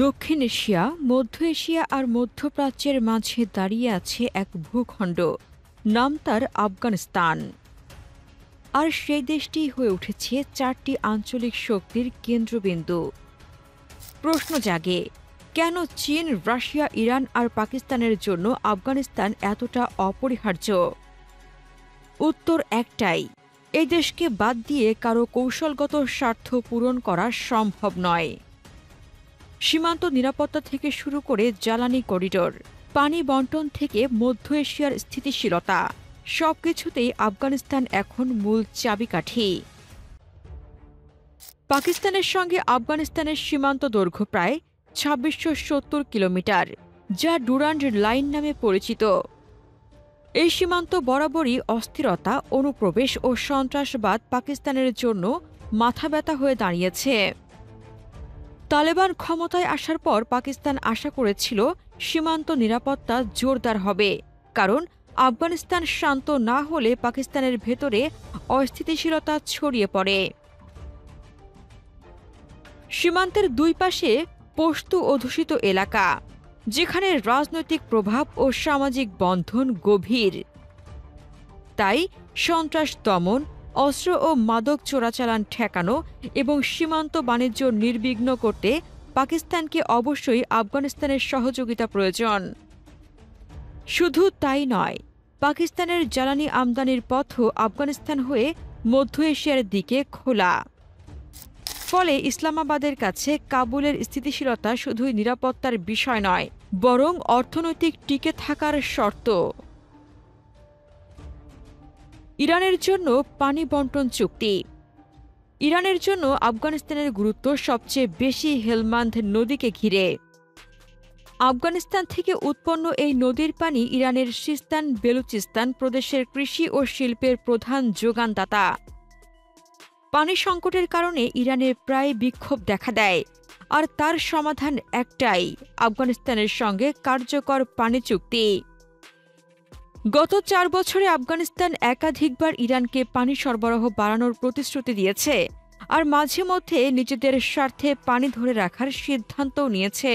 দক্ষিণ এশিয়া, মধ্য এশিয়া আর মধ্যপ্রাচ্যের মাঝে দাঁড়িয়ে আছে এক ভূখণ্ড, নাম তার আফগানিস্তান। আর সেই দেশটি হয়ে উঠেছে 4টি আঞ্চলিক শক্তির কেন্দ্রবিন্দু। প্রশ্ন জাগে, কেন চীন, রাশিয়া, ইরান আর পাকিস্তানের জন্য আফগানিস্তান এতটা অপরিহার্য? উত্তর একটাই, এই দেশকে বাদ দিয়ে কারো কৌশলগত স্বার্থ পূরণ করা সম্ভব নয়। সীমান্ত নিরাপত্তা থেকে শুরু করে জ্বালানি করিডোর, পানি বণ্টন থেকে মধ্য এশিয়ার স্থিতিশীলতা, সবকিছুতেই আফগানিস্তান এখন মূল চাবিকাঠি। পাকিস্তানের সঙ্গে আফগানিস্তানের সীমান্ত দৈর্ঘ্য প্রায় ২৬৭০ কিলোমিটার, যা ডুরান্ড লাইন নামে পরিচিত। এই সীমান্ত বরাবরই অস্থিরতা, অনুপ্রবেশ ও সন্ত্রাসবাদ পাকিস্তানের জন্য মাথাব্যথা হয়ে দাঁড়িয়েছে। তালেবান ক্ষমতায় আসার পর পাকিস্তান আশা করেছিল সীমান্ত নিরাপত্তা জোরদার হবে, কারণ আফগানিস্তান শান্ত না হলে পাকিস্তানের ভেতরে অস্থিতিশীলতা ছড়িয়ে পড়ে। সীমান্তের দুই পাশে পশতু অধ্যুষিত এলাকা, যেখানে রাজনৈতিক প্রভাব ও সামাজিক বন্ধন গভীর। তাই সন্ত্রাস দমন, অস্ত্র ও মাদক চোরাচালান ঠেকানো এবং সীমান্ত বাণিজ্য নির্বিঘ্ন করতে পাকিস্তানকে অবশ্যই আফগানিস্তানের সহযোগিতা প্রয়োজন। শুধু তাই নয়, পাকিস্তানের জ্বালানি আমদানির পথও আফগানিস্তান হয়ে মধ্য এশিয়ার দিকে খোলা। ফলে ইসলামাবাদের কাছে কাবুলের স্থিতিশীলতা শুধুই নিরাপত্তার বিষয় নয়, বরং অর্থনৈতিক টিকে থাকার শর্ত। ইরানের জন্য পানি বণ্টন চুক্তি। ইরানের জন্য আফগানিস্তানের গুরুত্ব সবচেয়ে বেশি হেলমান্দ নদীকে ঘিরে। আফগানিস্তান থেকে উৎপন্ন এই নদীর পানি ইরানের সিস্তান বেলুচিস্তান প্রদেশের কৃষি ও শিল্পের প্রধান যোগানদাতা। পানি সংকটের কারণে ইরানের প্রায় বিক্ষোভ দেখা দেয়, আর তার সমাধান একটাই, আফগানিস্তানের সঙ্গে কার্যকর পানি চুক্তি। গত 4 বছরে আফগানিস্তান একাধিকবার ইরানকে পানি সরবরাহ বাড়ানোর প্রতিশ্রুতি দিয়েছে, আর মাঝে মধ্যে নিজেদের স্বার্থে পানি ধরে রাখার সিদ্ধান্তও নিয়েছে।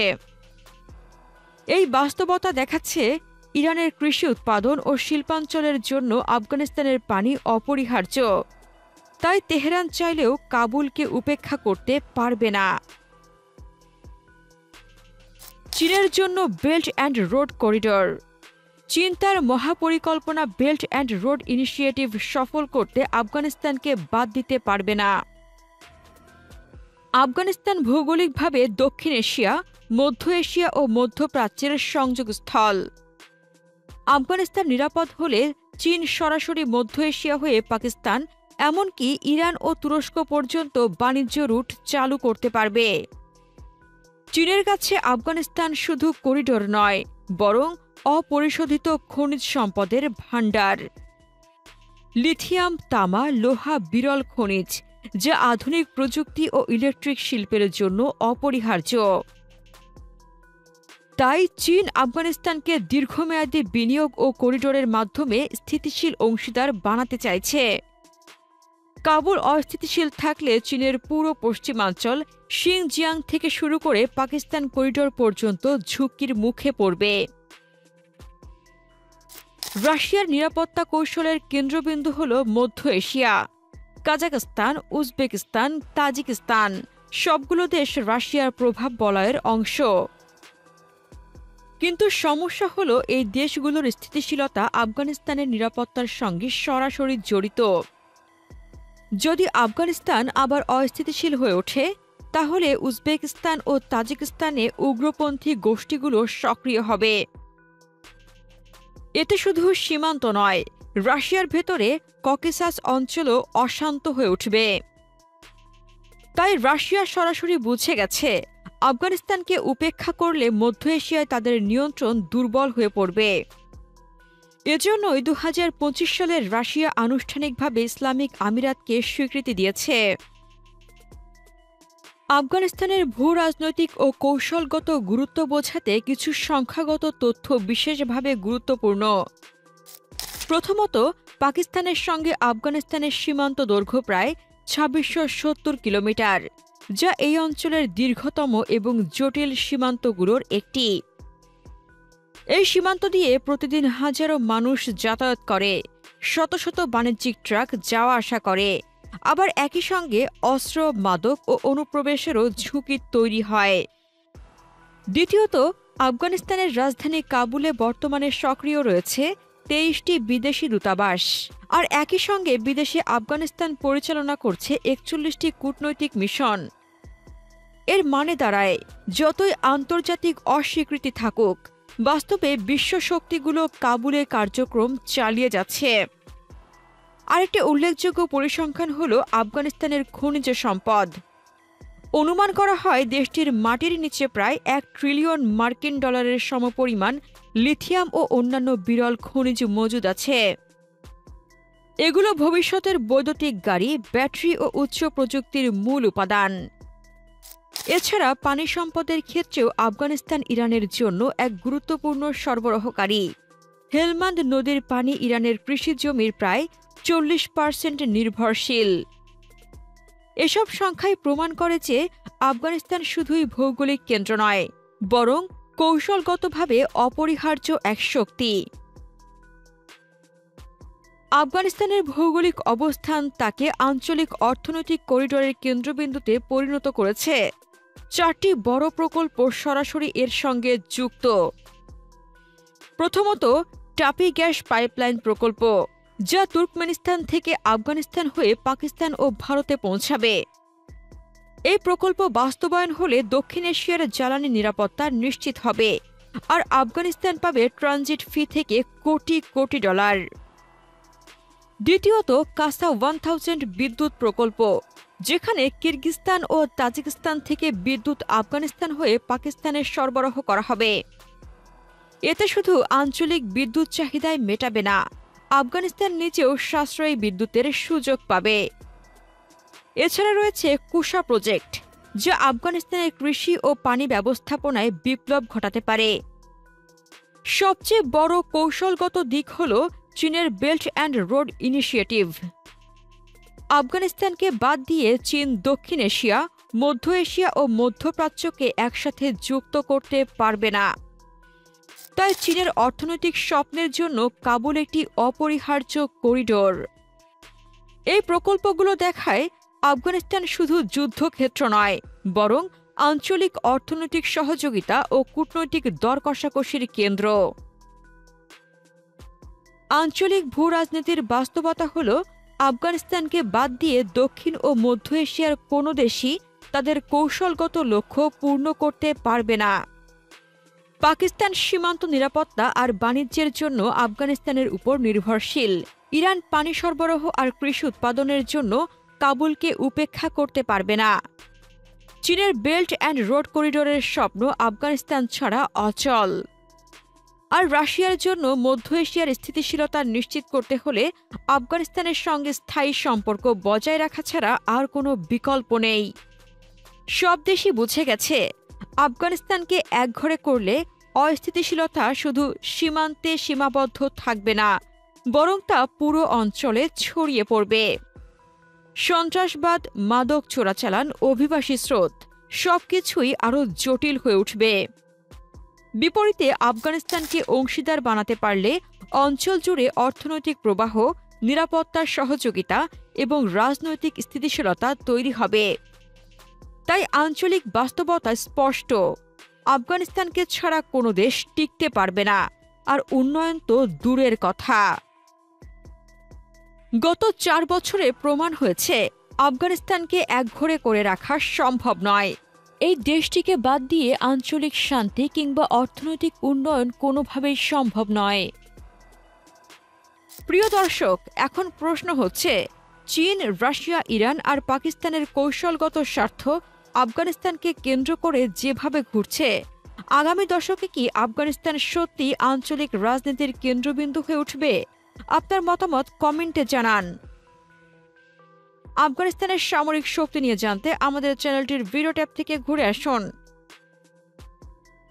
এই বাস্তবতা দেখাচ্ছে ইরানের কৃষি উৎপাদন ও শিল্পাঞ্চলের জন্য আফগানিস্তানের পানি অপরিহার্য। তাই তেহরান চাইলেও কাবুলকে উপেক্ষা করতে পারবে না। চীনের জন্য বেল্ট অ্যান্ড রোড করিডোর। চীন তার মহাপরিকল্পনা বেল্ট অ্যান্ড রোড ইনিশিয়েটিভ সফল করতে আফগানিস্তানকে বাদ দিতে পারবে না। আফগানিস্তান ভৌগোলিকভাবে দক্ষিণ এশিয়া, মধ্য এশিয়া ও মধ্যপ্রাচ্যের সংযোগস্থল। আফগানিস্তান নিরাপদ হলে চীন সরাসরি মধ্য এশিয়া হয়ে পাকিস্তান, এমনকি ইরান ও তুরস্ক পর্যন্ত বাণিজ্য রুট চালু করতে পারবে। চীনের কাছে আফগানিস্তান শুধু করিডোর নয়, বরং অপরিশোধিত খনিজ সম্পদের ভাণ্ডার। লিথিয়াম, তামা, লোহা বিরল খনিজ, যা আধুনিক প্রযুক্তি ও ইলেকট্রিক শিল্পের জন্য অপরিহার্য। তাই চীন আফগানিস্তানকে দীর্ঘমেয়াদী বিনিয়োগ ও করিডোরের মাধ্যমে স্থিতিশীল অংশীদার বানাতে চাইছে। কাবুল অস্থিতিশীল থাকলে চীনের পুরো পশ্চিমাঞ্চল, শিনজিয়াং থেকে শুরু করে পাকিস্তান করিডোর পর্যন্ত ঝুঁকির মুখে পড়বে। রাশিয়ার নিরাপত্তা কৌশলের কেন্দ্রবিন্দু হল মধ্য এশিয়া। কাজাখস্তান, উজবেকিস্তান, তাজিকিস্তান সবগুলো দেশ রাশিয়ার প্রভাব বলয়ের অংশ। কিন্তু সমস্যা হল এই দেশগুলোর স্থিতিশীলতা আফগানিস্তানের নিরাপত্তার সঙ্গে সরাসরি জড়িত। যদি আফগানিস্তান আবার অস্থিতিশীল হয়ে ওঠে, তাহলে উজবেকিস্তান ও তাজিকিস্তানে উগ্রপন্থী গোষ্ঠীগুলো সক্রিয় হবে। এতে শুধু সীমান্ত নয়, রাশিয়ার ভেতরে ককেসাস অঞ্চলও অশান্ত হয়ে উঠবে। তাই রাশিয়া সরাসরি বুঝে গেছে, আফগানিস্তানকে উপেক্ষা করলে মধ্য এশিয়ায় তাদের নিয়ন্ত্রণ দুর্বল হয়ে পড়বে। এজন্যই 2025 সালে রাশিয়া আনুষ্ঠানিকভাবে ইসলামিক আমিরাতকে স্বীকৃতি দিয়েছে। আফগানিস্তানের ভূ-রাজনৈতিক ও কৌশলগত গুরুত্ব বোঝাতে কিছু সংখ্যাগত তথ্য বিশেষভাবে গুরুত্বপূর্ণ। প্রথমত, পাকিস্তানের সঙ্গে আফগানিস্তানের সীমান্ত দৈর্ঘ্য প্রায় ২৬৭০ কিলোমিটার, যা এই অঞ্চলের দীর্ঘতম এবং জটিল সীমান্তগুলোর একটি। এই সীমান্ত দিয়ে প্রতিদিন হাজারো মানুষ যাতায়াত করে, শত শত বাণিজ্যিক ট্রাক যাওয়া আসা করে, আবার একই সঙ্গে অস্ত্র, মাদক ও অনুপ্রবেশেরও ঝুঁকি তৈরি হয়। দ্বিতীয়ত, আফগানিস্তানের রাজধানী কাবুলে বর্তমানে সক্রিয় রয়েছে 23টি বিদেশি দূতাবাস, আর একই সঙ্গে বিদেশে আফগানিস্তান পরিচালনা করছে 41টি কূটনৈতিক মিশন। এর মানে দাঁড়ায়, যতই আন্তর্জাতিক অস্বীকৃতি থাকুক, বাস্তবে বিশ্ব শক্তিগুলো কাবুলে কার্যক্রম চালিয়ে যাচ্ছে। আরেকটি উল্লেখযোগ্য পরিসংখ্যান হল আফগানিস্তানের খনিজ সম্পদ। অনুমান করা হয় দেশটির মাটির নিচে প্রায় $1 ট্রিলিয়ন মার্কিন ডলারের সমপরিমাণ লিথিয়াম ও অন্যান্য বিরল খনিজ মজুদ আছে। এগুলো ভবিষ্যতের বৈদ্যুতিক গাড়ি, ব্যাটারি ও উচ্চ প্রযুক্তির মূল উপাদান। এছাড়া পানি সম্পদের ক্ষেত্রেও আফগানিস্তান ইরানের জন্য এক গুরুত্বপূর্ণ সরবরাহকারী। হেলমান্দ নদীর পানি ইরানের কৃষি জমির প্রায় 40% নির্ভরশীল। এসব সংখ্যাই প্রমাণ করে যে আফগানিস্তান শুধুই ভৌগোলিক কেন্দ্র নয়, বরং কৌশলগতভাবে অপরিহার্য এক শক্তি। আফগানিস্তানের ভৌগোলিক অবস্থান তাকে আঞ্চলিক অর্থনৈতিক করিডোরের কেন্দ্রবিন্দুতে পরিণত করেছে। 4টি বড় প্রকল্প সরাসরি এর সঙ্গে যুক্ত। প্রথমত, টাপি গ্যাস পাইপলাইন প্রকল্প, যা তুর্কমেনিস্তান থেকে আফগানিস্তান হয়ে পাকিস্তান ও ভারতে পৌঁছাবে। এই প্রকল্প বাস্তবায়ন হলে দক্ষিণ এশিয়ার জ্বালানি নিরাপত্তা নিশ্চিত হবে, আর আফগানিস্তান পাবে ট্রানজিট ফি থেকে কোটি কোটি ডলার। দ্বিতীয়ত, কাসা 1000 বিদ্যুৎ প্রকল্প, যেখানে কিরগিজস্তান ও তাজিকিস্তান থেকে বিদ্যুৎ আফগানিস্তান হয়ে পাকিস্তানে সরবরাহ করা হবে। এতে শুধু আঞ্চলিক বিদ্যুৎ চাহিদায় মেটাবে না, আফগানিস্তান নিজেও সাশ্রয়ী বিদ্যুতের সুযোগ পাবে। এছাড়া রয়েছে কুশা প্রজেক্ট, যা আফগানিস্তানের কৃষি ও পানি ব্যবস্থাপনায় বিপ্লব ঘটাতে পারে। সবচেয়ে বড় কৌশলগত দিক হল চীনের বেল্ট অ্যান্ড রোড ইনিশিয়েটিভ। আফগানিস্তানকে বাদ দিয়ে চীন দক্ষিণ এশিয়া, মধ্য এশিয়া ও মধ্যপ্রাচ্যকে একসাথে যুক্ত করতে পারবে না। তাই চীনের অর্থনৈতিক স্বপ্নের জন্য কাবুল একটি অপরিহার্য করিডোর। এই প্রকল্পগুলো দেখায় আফগানিস্তান শুধু যুদ্ধক্ষেত্র নয়, বরং আঞ্চলিক অর্থনৈতিক সহযোগিতা ও কূটনৈতিক দর কষাকষির কেন্দ্র। আঞ্চলিক ভূরাজনীতির বাস্তবতা হল, আফগানিস্তানকে বাদ দিয়ে দক্ষিণ ও মধ্য এশিয়ার কোনো দেশই তাদের কৌশলগত লক্ষ্য পূর্ণ করতে পারবে না। পাকিস্তান সীমান্ত নিরাপত্তা আর বাণিজ্যের জন্য আফগানিস্তানের উপর নির্ভরশীল। ইরান পানি সরবরাহ আর কৃষি উৎপাদনের জন্য কাবুলকে উপেক্ষা করতে পারবে না। চীনের বেল্ট অ্যান্ড রোড করিডোরের স্বপ্ন আফগানিস্তান ছাড়া অচল। আর রাশিয়ার জন্য মধ্য এশিয়ার স্থিতিশীলতা নিশ্চিত করতে হলে আফগানিস্তানের সঙ্গে স্থায়ী সম্পর্ক বজায় রাখা ছাড়া আর কোনো বিকল্প নেই। সব দেশই বুঝে গেছে, আফগানিস্তানকে একঘরে করলে অস্থিতিশীলতা শুধু সীমান্তে সীমাবদ্ধ থাকবে না, বরং তা পুরো অঞ্চলে ছড়িয়ে পড়বে। সন্ত্রাসবাদ, মাদক চোরাচালান, অভিবাসী স্রোত সবকিছুই আরও জটিল হয়ে উঠবে। বিপরীতে আফগানিস্তানকে অংশীদার বানাতে পারলে অঞ্চল জুড়ে অর্থনৈতিক প্রবাহ, নিরাপত্তার সহযোগিতা এবং রাজনৈতিক স্থিতিশীলতা তৈরি হবে। তাই আঞ্চলিক বাস্তবতা স্পষ্ট, আফগানিস্তানকে ছাড়া কোনো দেশ টিকতে পারবে না, আর উন্নয়ন তো দূরের কথা। গত 4 বছরে প্রমাণ হয়েছে আফগানিস্তানকে একঘরে করে রাখা সম্ভব নয়। এই দেশটিকে বাদ দিয়ে আঞ্চলিক শান্তি কিংবা অর্থনৈতিক উন্নয়ন কোনোভাবেই সম্ভব নয়। প্রিয় দর্শক, এখন প্রশ্ন হচ্ছে, চীন, রাশিয়া, ইরান আর পাকিস্তানের কৌশলগত স্বার্থ আফগানিস্তানকে কেন্দ্র করে যেভাবে ঘুরছে, আগামী দশকে কি আফগানিস্তান সত্যি আঞ্চলিক রাজনীতির কেন্দ্রবিন্দু হয়ে উঠবে? আপনার মতামত কমেন্টে জানান। আফগানিস্তানের সামরিক শক্তি নিয়ে জানতে আমাদের চ্যানেলটির ভিডিও ট্যাব থেকে ঘুরে আসুন।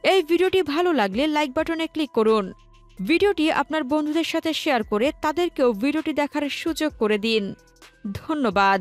এই ভিডিওটি ভালো লাগলে লাইক বাটনে ক্লিক করুন। ভিডিওটি আপনার বন্ধুদের সাথে শেয়ার করে তাদেরকেও ভিডিওটি দেখার সুযোগ করে দিন। ধন্যবাদ।